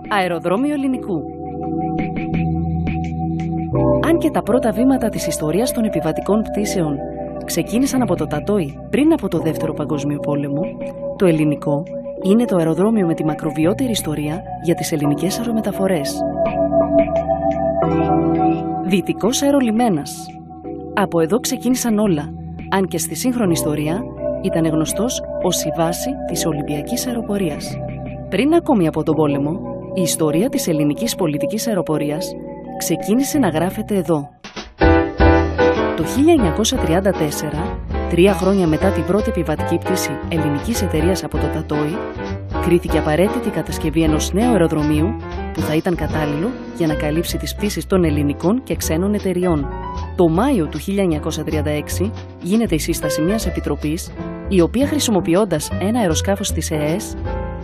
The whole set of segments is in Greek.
Αεροδρόμιο Ελληνικού. Αν και τα πρώτα βήματα της ιστορίας των επιβατικών πτήσεων ξεκίνησαν από το Τατόι πριν από το Δεύτερο Παγκόσμιο Πόλεμο, το Ελληνικό είναι το αεροδρόμιο με τη μακροβιότερη ιστορία για τις ελληνικές αερομεταφορές. Δυτικός αερολιμένας. Από εδώ ξεκίνησαν όλα, αν και στη σύγχρονη ιστορία ήταν γνωστός ως η βάση της Ολυμπιακής αεροπορίας. Πριν ακόμη από τον πόλεμο, η ιστορία της ελληνικής πολιτικής αεροπορίας ξεκίνησε να γράφεται εδώ. Το 1934, 3 χρόνια μετά την πρώτη επιβατική πτήση ελληνικής εταιρείας από το Τατόι, κρίθηκε απαραίτητη η κατασκευή ενός νέου αεροδρομίου που θα ήταν κατάλληλο για να καλύψει τις πτήσεις των ελληνικών και ξένων εταιριών. Το Μάιο του 1936 γίνεται η σύσταση μιας επιτροπής, η οποία χρησιμοποιώντας ένα αεροσκάφος της ΕΕΣ,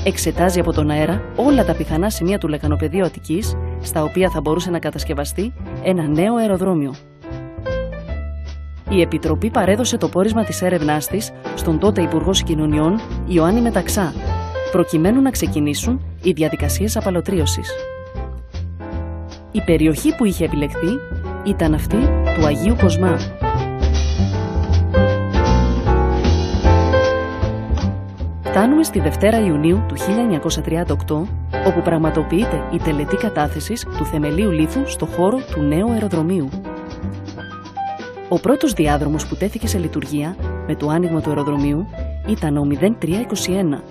εξετάζει από τον αέρα όλα τα πιθανά σημεία του λεκανοπεδίου Αττικής, στα οποία θα μπορούσε να κατασκευαστεί ένα νέο αεροδρόμιο. Η Επιτροπή παρέδωσε το πόρισμα της έρευνάς της στον τότε Υπουργό Συγκοινωνιών Ιωάννη Μεταξά, προκειμένου να ξεκινήσουν οι διαδικασίες απαλωτρίωσης. Η περιοχή που είχε επιλεχθεί ήταν αυτή του Αγίου Κοσμά. Φτάνουμε στη Δευτέρα Ιουνίου του 1938, όπου πραγματοποιείται η τελετή κατάθεσης του θεμελίου λίθου στο χώρο του νέου αεροδρομίου. Ο πρώτος διάδρομος που τέθηκε σε λειτουργία με το άνοιγμα του αεροδρομίου ήταν ο 0321.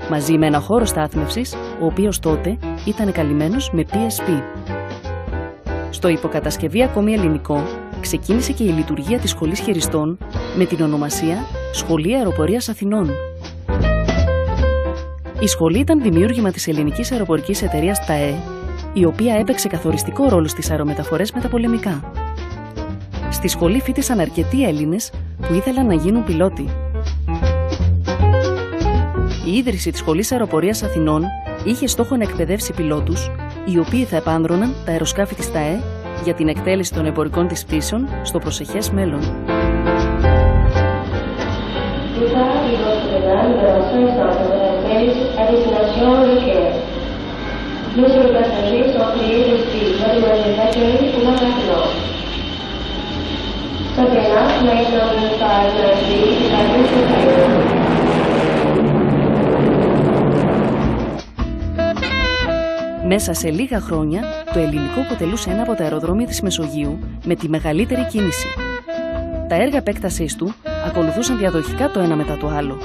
Μαζί με ένα χώρο στάθμευσης, ο οποίος τότε ήταν καλυμμένος με PSP. Στο υποκατασκευή ακόμη ελληνικό, ξεκίνησε και η λειτουργία της Σχολής Χειριστών με την ονομασία Σχολή Αεροπορίας Αθηνών. Η σχολή ήταν δημιούργημα της ελληνικής αεροπορικής εταιρείας ΤΑΕ, η οποία έπαιξε καθοριστικό ρόλο στις αερομεταφορές μεταπολεμικά. Στη σχολή φοιτήσαν αρκετοί Έλληνες που ήθελαν να γίνουν πιλότοι. Η ίδρυση της Σχολής Αεροπορίας Αθηνών είχε στόχο να εκπαιδεύσει πιλότους, οι οποίοι θα επάνδρωναν τα αεροσκάφη της ΤΑΕ για την εκτέλεση των εμπορικών της πτήσεων στο προσεχές μέλλον. Μέσα σε λίγα χρόνια, το ελληνικό αποτελούσε ένα από τα αεροδρόμια της Μεσογείου με τη μεγαλύτερη κίνηση. Τα έργα επέκτασής του ακολουθούσαν διαδοχικά το ένα μετά το άλλο.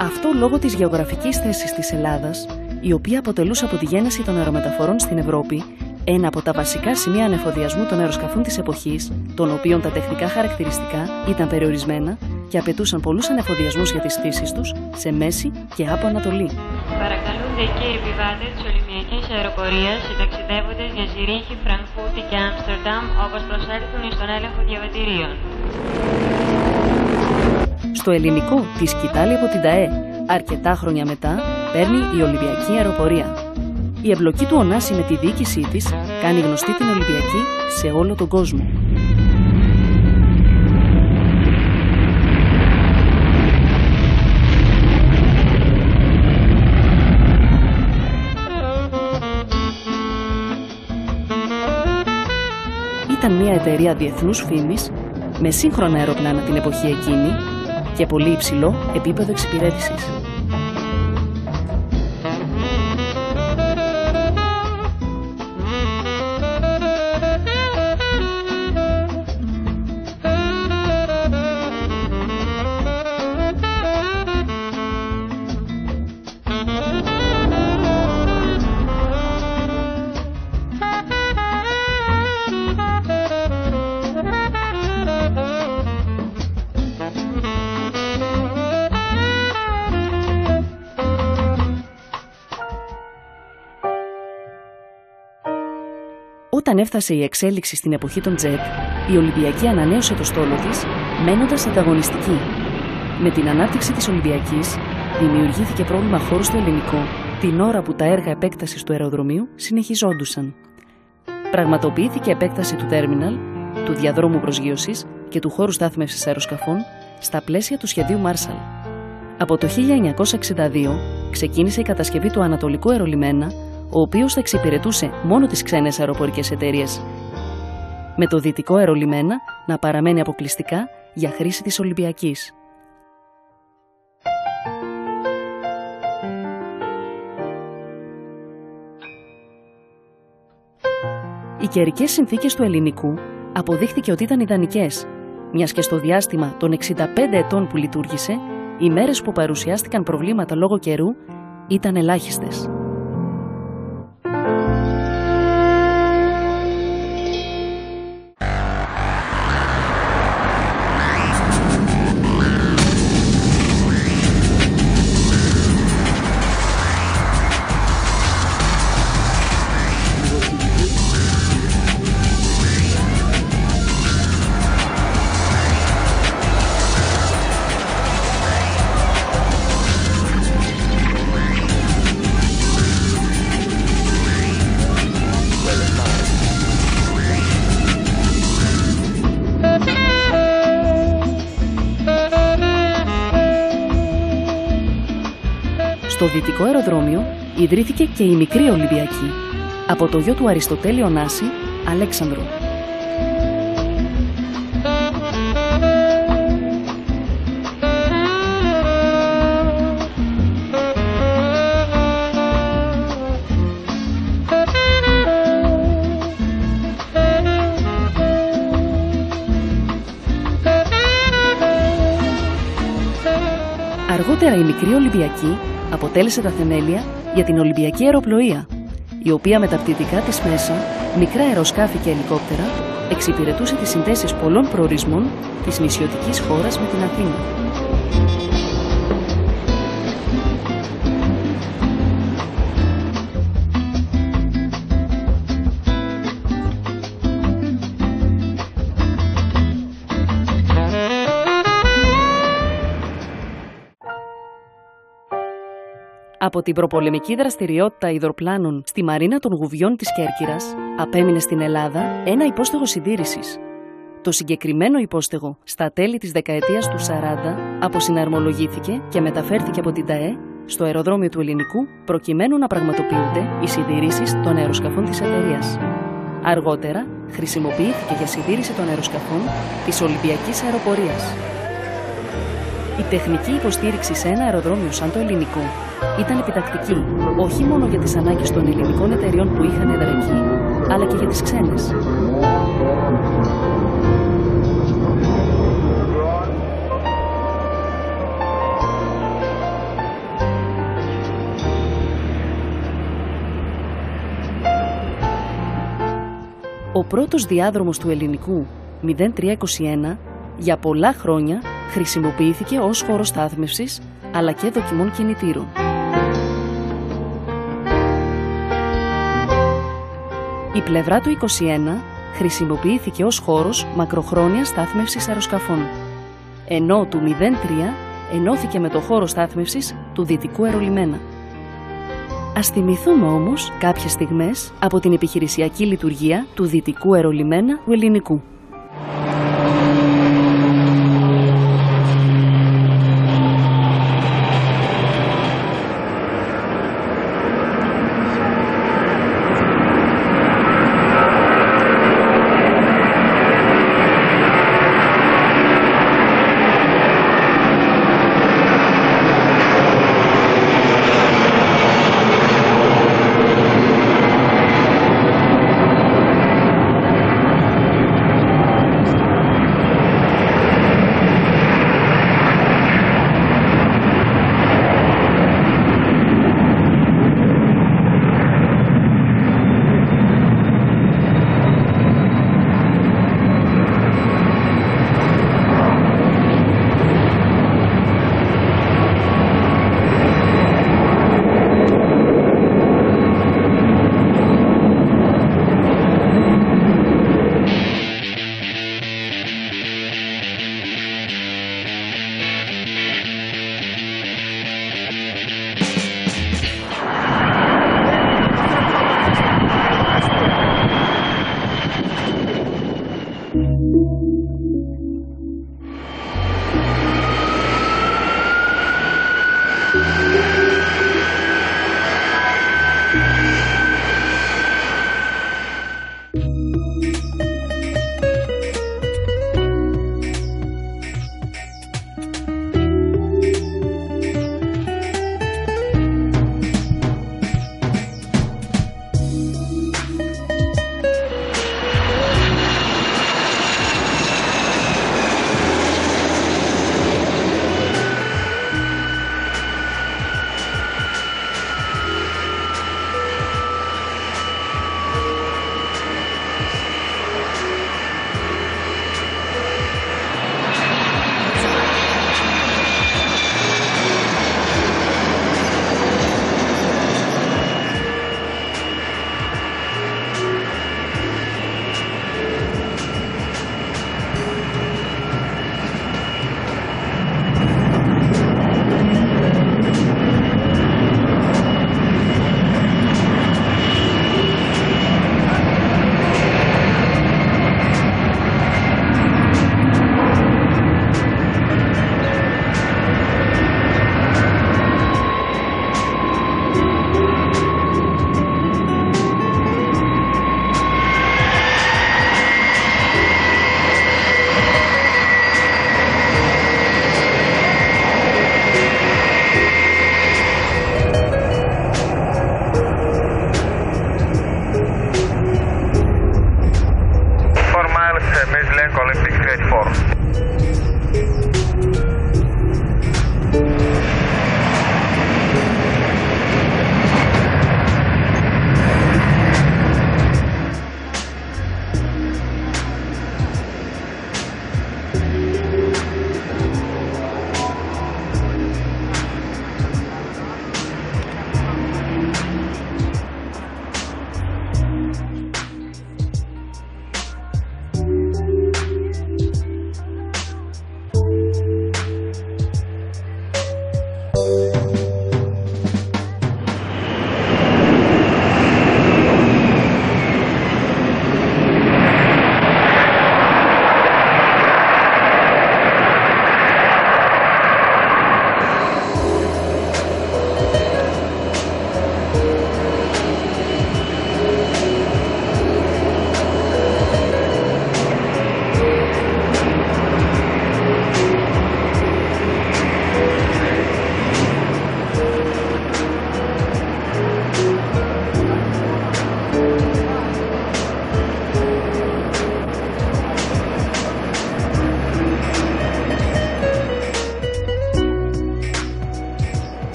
Αυτό λόγω της γεωγραφικής θέσης της Ελλάδας, η οποία αποτελούσε από τη γέννηση των αερομεταφορών στην Ευρώπη ένα από τα βασικά σημεία ανεφοδιασμού των αεροσκαφών της εποχής, των οποίων τα τεχνικά χαρακτηριστικά ήταν περιορισμένα και απαιτούσαν πολλούς ανεφοδιασμούς για τις πτήσεις τους σε Μέση και Άπο Ανατολή. Παρακαλούνται και οι επιβάτες της Ολυμπιακής Αεροπορίας, οι ταξιδεύοντες για Ζηρίχη, Φραγκφούρτη και Άμστερνταμ, όπως προσέλθουν στον έλεγχο διαβατηρίων. Στο ελληνικό τη σκητάλη από την ΤΑΕ, αρκετά χρόνια μετά, παίρνει η Ολυμπιακή Αεροπορία. Η εμπλοκή του Ωνάση με τη διοίκησή της κάνει γνωστή την Ολυμπιακή σε όλο τον κόσμο. Ήταν μια εταιρεία διεθνούς φήμης, με σύγχρονα αεροπλάνα την εποχή εκείνη και πολύ υψηλό επίπεδο εξυπηρέτησης. Όταν έφτασε η εξέλιξη στην εποχή των τζετ, η Ολυμπιακή ανανέωσε το στόλο της, μένοντας ανταγωνιστική. Με την ανάπτυξη της Ολυμπιακής, δημιουργήθηκε πρόβλημα χώρου στο ελληνικό, την ώρα που τα έργα επέκτασης του αεροδρομίου συνεχιζόντουσαν. Πραγματοποιήθηκε επέκταση του τέρμιναλ, του διαδρόμου προσγείωσης και του χώρου στάθμευσης αεροσκαφών στα πλαίσια του σχεδίου Μάρσαλ. Από το 1962 ξεκίνησε η κατασκευή του Ανατολικού Αερολιμένα, ο οποίος θα εξυπηρετούσε μόνο τις ξένες αεροπορικές εταιρείες, με το Δυτικό Αερολιμένα να παραμένει αποκλειστικά για χρήση της Ολυμπιακής. Οι καιρικές συνθήκες του Ελληνικού αποδείχθηκε ότι ήταν ιδανικές, μιας και στο διάστημα των 65 ετών που λειτουργήσε, οι μέρες που παρουσιάστηκαν προβλήματα λόγω καιρού ήταν ελάχιστες. Στο Δυτικό Αεροδρόμιο ιδρύθηκε και η μικρή Ολυμπιακή, από το γιο του Αριστοτέλη Ωνάση, Αλέξανδρου. Αργότερα η μικρή Ολυμπιακή αποτέλεσε τα θεμέλια για την Ολυμπιακή Αεροπλοεία, η οποία με τα πτυτικά της μέσα, μικρά αεροσκάφη και ελικόπτερα εξυπηρετούσε τις συνδέσεις πολλών προορισμών της νησιωτικής χώρας με την Αθήνα. Από την προπολεμική δραστηριότητα υδροπλάνων στη Μαρίνα των Γουβιών της Κέρκυρας απέμεινε στην Ελλάδα ένα υπόστεγο συντήρησης. Το συγκεκριμένο υπόστεγο στα τέλη της δεκαετίας του 40 αποσυναρμολογήθηκε και μεταφέρθηκε από την ΤΑΕ στο αεροδρόμιο του Ελληνικού προκειμένου να πραγματοποιούνται οι συντηρήσεις των αεροσκαφών της εταιρείας. Αργότερα χρησιμοποιήθηκε για συντήρηση των αεροσκαφών της Ολυμπιακής Αεροπορίας. Η τεχνική υποστήριξη σε ένα αεροδρόμιο σαν το Ελληνικό ήταν επιτακτική, όχι μόνο για τις ανάγκες των ελληνικών εταιριών που είχαν έδρα εκεί, αλλά και για τις ξένες. Ο πρώτος διάδρομος του Ελληνικού 0321 για πολλά χρόνια χρησιμοποιήθηκε ως χώρος στάθμευσης αλλά και δοκιμών κινητήρων. Η πλευρά του 21 χρησιμοποιήθηκε ως χώρος μακροχρόνιας στάθμευσης αεροσκαφών, ενώ του 03 ενώθηκε με το χώρο στάθμευσης του Δυτικού Αερολιμένα. Ας θυμηθούμε όμως κάποιες στιγμές από την επιχειρησιακή λειτουργία του Δυτικού Αερολιμένα του Ελληνικού.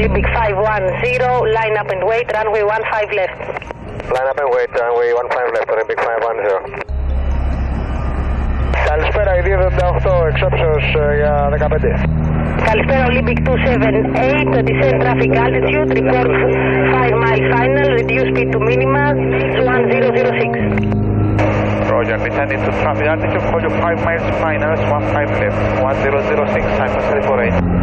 Olympic 510, line up and wait, runway 15 left. Line up and wait, runway 15 left, Olympic 510. Καλησπέρα, η 278, εξόψεως για 15. Καλησπέρα, Olympic 278, descend traffic altitude, report 5 mile final, reduce speed to minima, 1006. Roger, descending to traffic altitude, call you 5 miles final, 15 left, 1006, time for 348.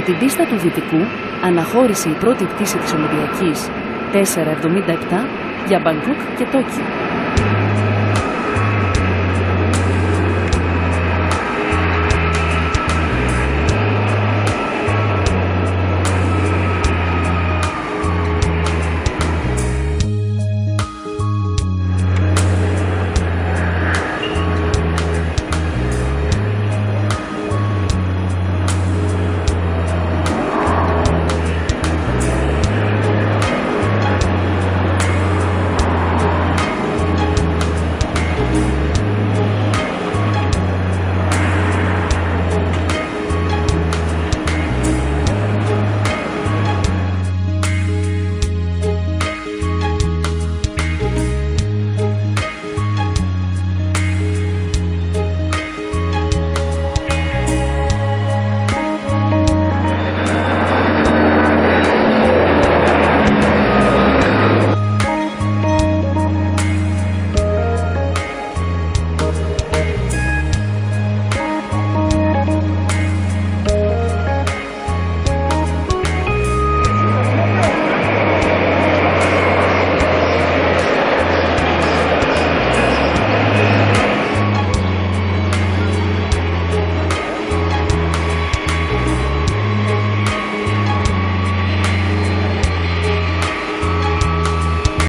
την πίστα του Δυτικού αναχώρησε η πρώτη πτήση της Ολυμπιακής 477 για Μπαγκόκ και Τόκιο.